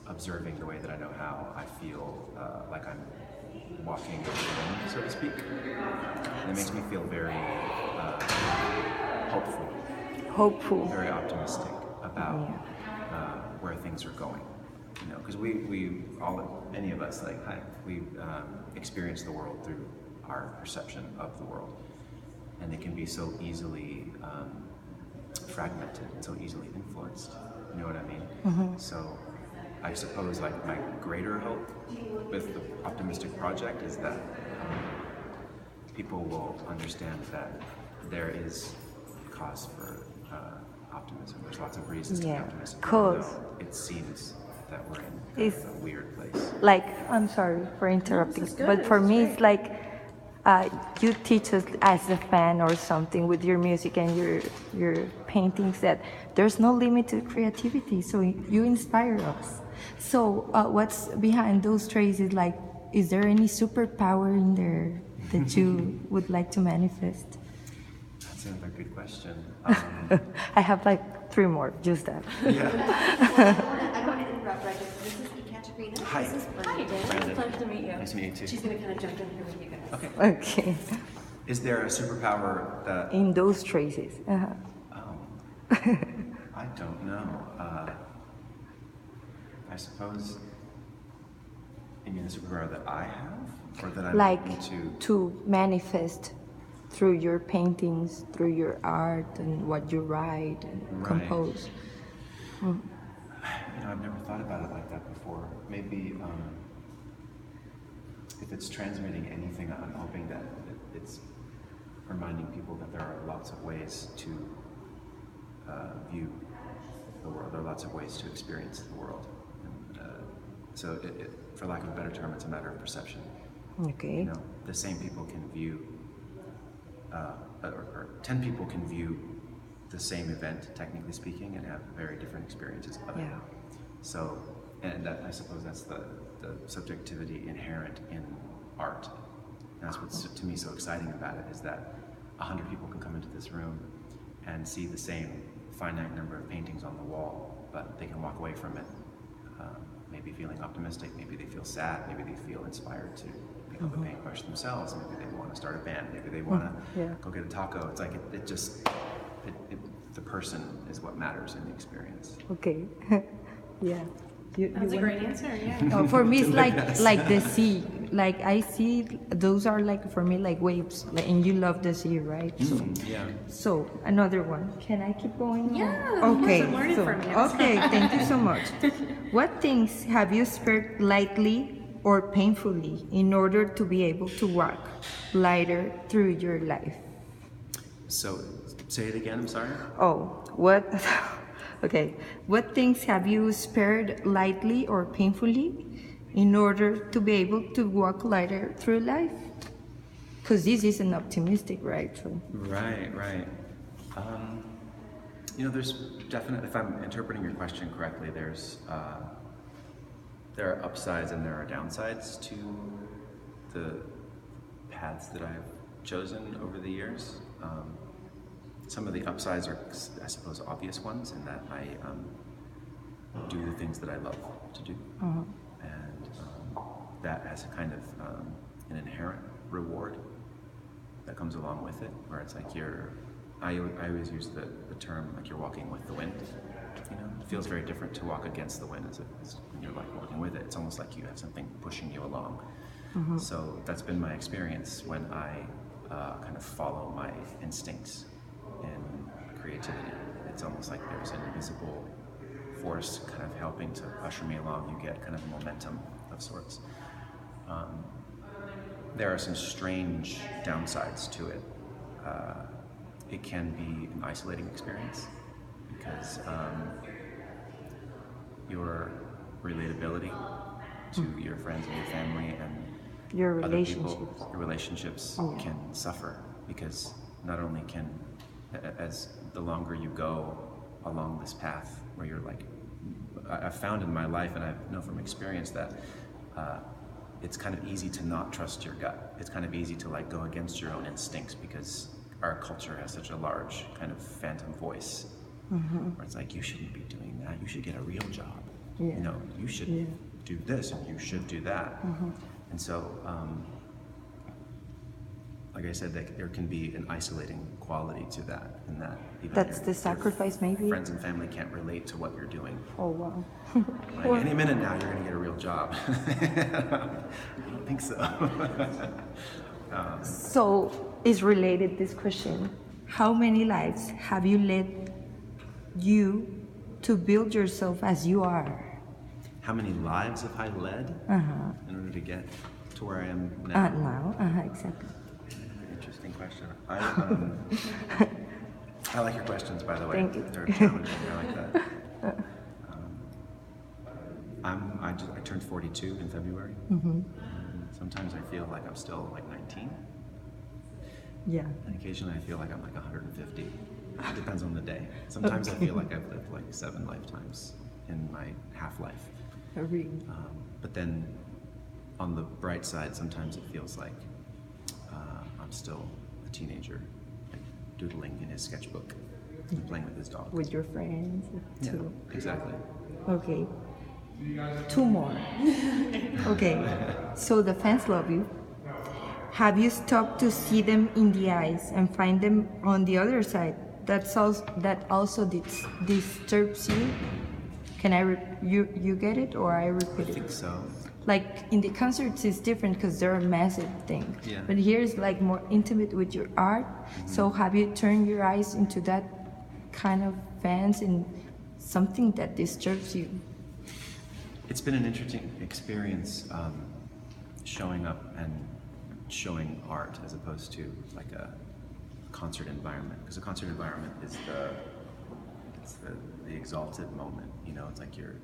observing the way that I know how, I feel like I'm walking with the wind, so to speak. And it makes me feel very hopeful. Hopeful. Very optimistic about where things are going. You know, because we all, any of us, like we experience the world through our perception of the world, and it can be so easily fragmented and so easily influenced. You know what I mean? Mm-hmm. So I suppose like my greater hope with the Optimistic project is that people will understand that there is cause for optimism. There's lots of reasons to be optimistic. Cause. It seems that we're in It's a weird place. like, I'm sorry for interrupting, but for me it's like you teach us as a fan or something with your music and your paintings that there's no limit to creativity, so you inspire us. So what's behind those traces? Like, is there any superpower in there that you would like to manifest? That's another good question. I have like 3 more, just that. Yeah. I want to interrupt right here. This is Ekaterina. Hi. This is Hi, Brandon. Brandon. Pleasure to meet you. Nice to meet you too. She's going to kind of jump in here with you guys. Okay. Okay. Is there a superpower that In those traces. I don't know? I suppose. You mean the superpower that I have, or that I'm Like able to manifest through your paintings, through your art and what you write and Right. compose. You know, I've never thought about it like that before. Maybe if it's transmitting anything, I'm hoping that it's reminding people that there are lots of ways to view the world. There are lots of ways to experience the world. And, so, for lack of a better term, it's a matter of perception. Okay. You know, the same people can view, or 10 people can view the same event, technically speaking, and have very different experiences of it. Yeah. So, and that, I suppose that's the subjectivity inherent in art. And that's what's to me so exciting about it, is that 100 people can come into this room and see the same finite number of paintings on the wall, but they can walk away from it maybe feeling optimistic, maybe they feel sad, maybe they feel inspired to pick up a paintbrush themselves, maybe they want to start a band, maybe they want to go get a taco. It's like the person is what matters in the experience. Okay. Yeah. That's a great answer, yeah. No, for me, it's like the sea. Like I see, those are like for me like waves. Like, and you love the sea, right? So, Yeah. so another one. Can I keep going? Yeah, Okay. I'm learning so, from you. Okay. Thank you so much. What things have you spared lightly or painfully in order to be able to walk lighter through your life? So, say it again, I'm sorry? Oh, what? Okay. What things have you spared lightly or painfully in order to be able to walk lighter through life? Because this is an optimistic, right? So. Right. You know, there's definitely, if I'm interpreting your question correctly, there are upsides and there are downsides to the paths that I've chosen over the years. Some of the upsides are, I suppose, obvious ones, in that I do the things that I love to do. And that has a kind of an inherent reward that comes along with it, where it's like I always use the term like you're walking with the wind. You know, it feels very different to walk against the wind as when you're like walking with it. It's almost like you have something pushing you along. So that's been my experience when I kind of follow my instincts in creativity. It's almost like there's an invisible force kind of helping to usher me along. You get kind of a momentum of sorts. There are some strange downsides to it. It can be an isolating experience because your relatability to your friends and your family and Your other people, relationships. your relationships can suffer, because not only can, as the longer you go along this path where you're like, I've found in my life, and I know from experience that it's kind of easy to not trust your gut. It's kind of easy to like go against your own instincts, because our culture has such a large kind of phantom voice where it's like, you shouldn't be doing that, you should get a real job, Yeah. You know, you should Yeah. do this and you should do that. And so, like I said, there can be an isolating quality to that, and that even That's your- the sacrifice, maybe. friends and family can't relate to what you're doing. Oh wow. Like, any minute now, you're going to get a real job. I don't think so. So is related this question. How many lives have you led you to build yourself as you are? How many lives have I led in order to get to where I am now? Exactly. Interesting question. I like your questions, by the way. Thank you. They're challenging. I like that. I turned 42 in February. And sometimes I feel like I'm still like 19. Yeah. And occasionally I feel like I'm like 150. It depends on the day. Sometimes I feel like I've lived like 7 lifetimes in my half-life. Really. But then on the bright side, sometimes it feels like I'm still a teenager, like doodling in his sketchbook and playing with his dog. With your friends too. Yeah, exactly. Okay. 2 more. Okay. So the fans love you. Have you stopped to see them in the eyes and find them on the other side? That also disturbs you. Can you get it, or I repeat I it? think so. Like in the concerts, it's different because they're a massive thing. Yeah. But here is like more intimate with your art. So have you turned your eyes into that kind of fans and something that disturbs you? It's been an interesting experience showing up and showing art as opposed to like a concert environment, because a concert environment is the exalted moment. You know, it's like you're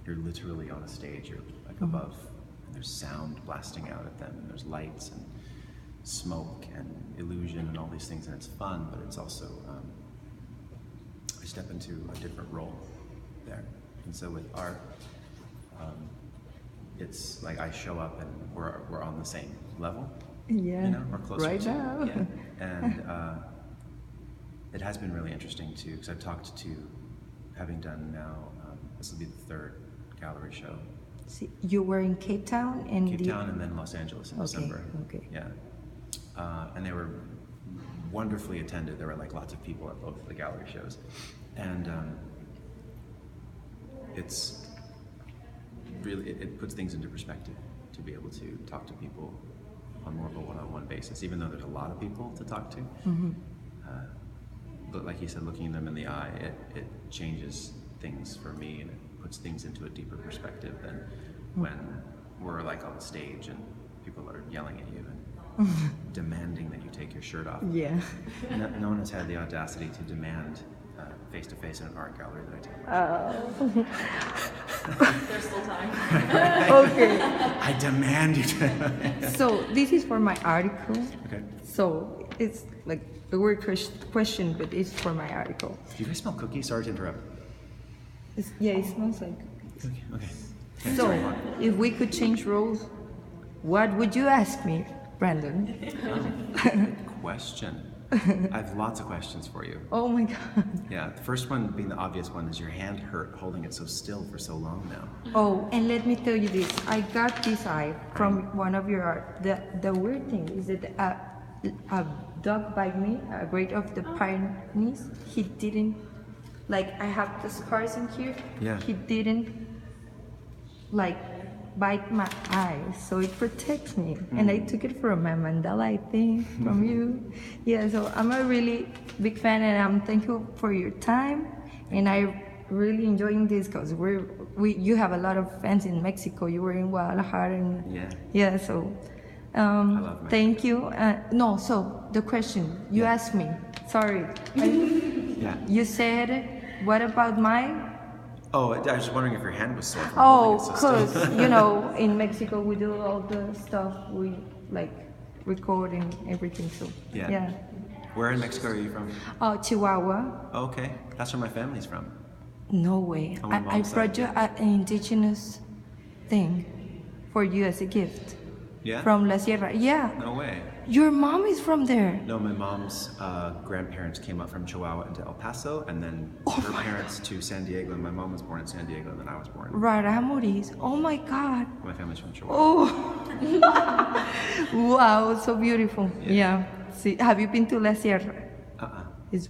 literally on a stage, you're like above, and there's sound blasting out at them, and there's lights and smoke and illusion and all these things, and it's fun, but it's also I step into a different role there. And so with art, it's like I show up and we're on the same level. Yeah. You know, or closer right to. now. Yeah. And it has been really interesting too, because I've talked to, having done now, this will be the 3rd gallery show. See, you were in Cape Town and Cape Town and then Los Angeles in December. Okay. Yeah. And they were wonderfully attended. There were like lots of people at both the gallery shows. And it's really, it puts things into perspective to be able to talk to people on more of a one-on-one basis, even though there's a lot of people to talk to. But like you said, looking them in the eye, it changes things for me, and it puts things into a deeper perspective than when we're like on stage and people are yelling at you and demanding that you take your shirt off. Yeah. No one has had the audacity to demand face-to-face in an art gallery that I take. There's still time. Okay. I demand you to. So this is for my article. Okay. So it's like a weird question, but it's for my article. Do you guys smell cookies? Sorry to interrupt. Yeah, it smells like. Okay. So if we could change roles, what would you ask me, Brandon? Good question. I have lots of questions for you. Oh my God. Yeah, the first one being the obvious one is your hand hurt holding it so still for so long now. Oh, and let me tell you this. I got this eye from one of your art. The weird thing is that a dog bite me, a Great of the Pyrenees. He didn't, like I have the scars in here. Yeah. He didn't, like, bite my eye, so it protects me. And I took it from my mandala, I think, from you. Yeah, so I'm a really big fan, and I'm thankful for your time. And I really enjoying this because you have a lot of fans in Mexico. You were in Guadalajara, and yeah. So thank you. No, so the question you asked me. Sorry. Yeah. You said, what about my? Oh, I was just wondering if your hand was sore. From Oh, holding it so still. because, in Mexico we do all the stuff, we like recording everything, so yeah. Where in Mexico are you from? Oh, Chihuahua. Oh, okay. That's where my family's from. No way. On my I mom's brought side. you an indigenous thing for you as a gift. Yeah? From La Sierra. Yeah. No way. Your mom is from there. No, my mom's grandparents came up from Chihuahua into El Paso, and then her parents to San Diego. And my mom was born in San Diego, and then I was born. Raramuris. Oh my God. My family's from Chihuahua. Oh. Wow, so beautiful. Yeah. See, have you been to La Sierra? It's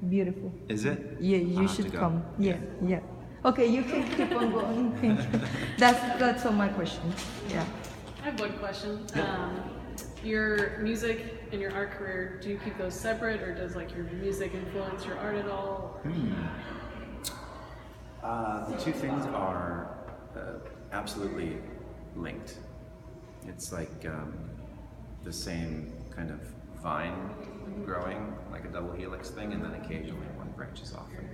beautiful. Is it? Yeah, I'll you have to should go. come. Yeah, yeah. Okay, you can keep on going. Thank you. That's all my questions. Yeah. I have one question. Your music and your art career, do you keep those separate, or does like your music influence your art at all? The two things are absolutely linked. It's like the same kind of vine growing, like a double helix thing, and then occasionally one branches off and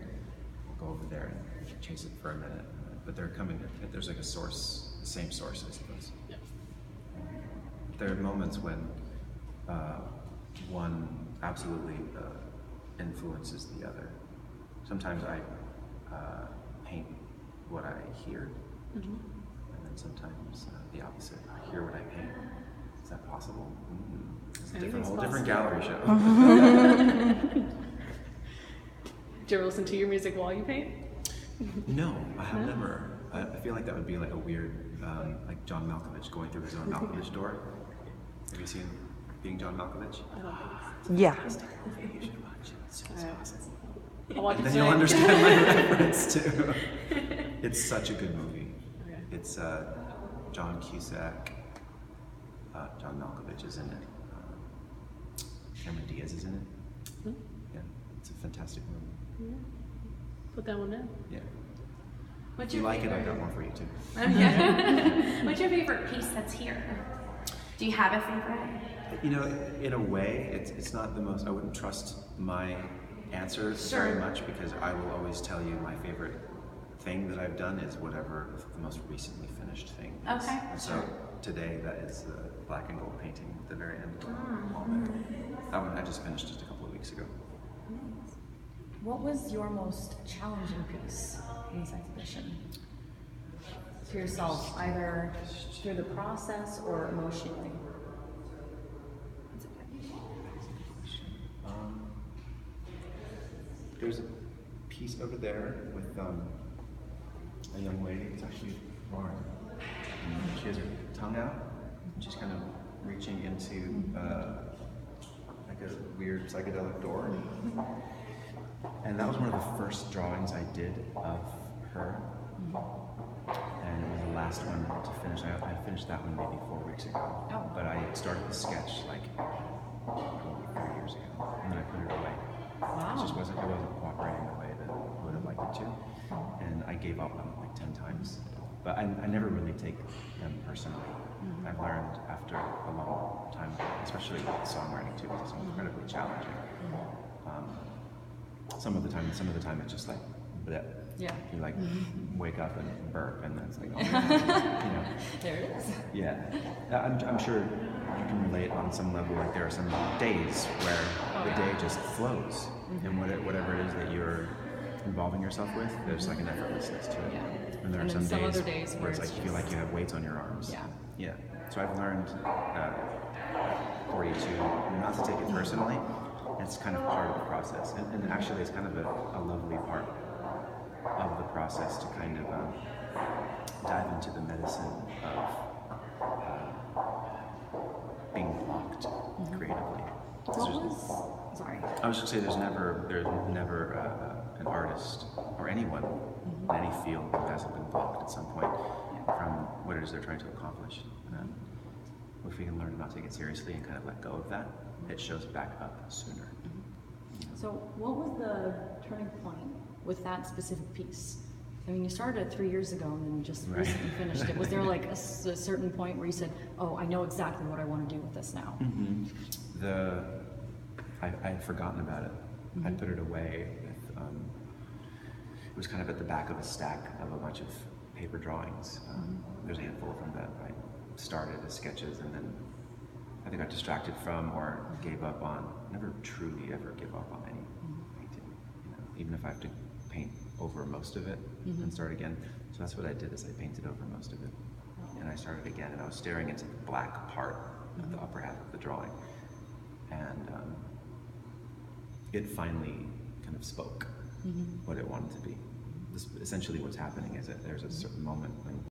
we'll go over there and chase it for a minute. But they're coming, there's like a source, the same source, I suppose. Yeah. There are moments when one absolutely influences the other. Sometimes I paint what I hear, and then sometimes the opposite. I hear what I paint. Is that possible? It's a whole different gallery show. Do you ever listen to your music while you paint? No, I have never. I feel like that would be like a weird, like John Malkovich going through his own Malkovich door. Have you seen Being John Malkovich? I don't think Yeah. You should watch it. It's awesome. so. I'll watch it And then tonight. you'll understand my reference too. It's such a good movie. Okay. It's John Cusack, John Malkovich is in it. Cameron Diaz is in it. Yeah, it's a fantastic movie. Put that one down. Yeah. What's If you your like it, favorite? I've got one for you too. What's your favorite piece that's here? Do you have a favorite? You know, in a way, it's not the most. I wouldn't trust my answers very much because I will always tell you my favorite thing that I've done is whatever the most recently finished thing is. Okay. And so today, that is the black and gold painting at the very end of the moment. That one I just finished just a couple of weeks ago. What was your most challenging piece in this exhibition? To yourself, either through the process or emotionally? There's a piece over there with a young lady. It's actually Lauren. She has her tongue out. She's kind of reaching into like a weird psychedelic door. And that was one of the first drawings I did of her. And it was the last one to finish. I finished that one maybe 4 weeks ago. Oh. But I started the sketch like probably 3 years ago. And then I put it away. It just wasn't cooperating the way that I would have liked it to. And I gave up on it like 10 times. But I never really take them personally. I've learned after a long time, especially with songwriting too, because it's incredibly challenging. Some of the time it's just like, bleh. Yeah. You like wake up and burp, and then it's like, oh my God, you know. There it is. Yeah, I'm sure you can relate on some level. Like there are some days where the day just flows, and whatever it is that you're involving yourself with, there's like an effortlessness to it. Yeah. And there And are then some some days other days where where it's like it's you feel like just- you have weights on your arms. Yeah. Yeah. So I've learned 42 not to take it personally. It's kind of part of the process, and actually it's kind of a lovely part of the process to kind of dive into the medicine of being blocked creatively. Sorry. I was just gonna say there's never an artist or anyone in any field who hasn't been blocked at some point from what it is they're trying to accomplish. If we can learn to not take it seriously and kind of let go of that, it shows back up sooner. So what was the turning point with that specific piece? I mean, you started it 3 year ago and then just Right. recently finished it. Was there like a certain point where you said, oh, I know exactly what I want to do with this now? I had forgotten about it. I put it away. It was kind of at the back of a stack of a bunch of paper drawings. There's a handful of them that I started as sketches and then I got distracted from or gave up on. Never truly ever give up on any painting. You know, even if I have to paint over most of it and start again. So that's what I did is I painted over most of it. And I started again, and I was staring into the black part of the upper half of the drawing. And it finally kind of spoke what it wanted to be. This, essentially what's happening is that there's a certain moment when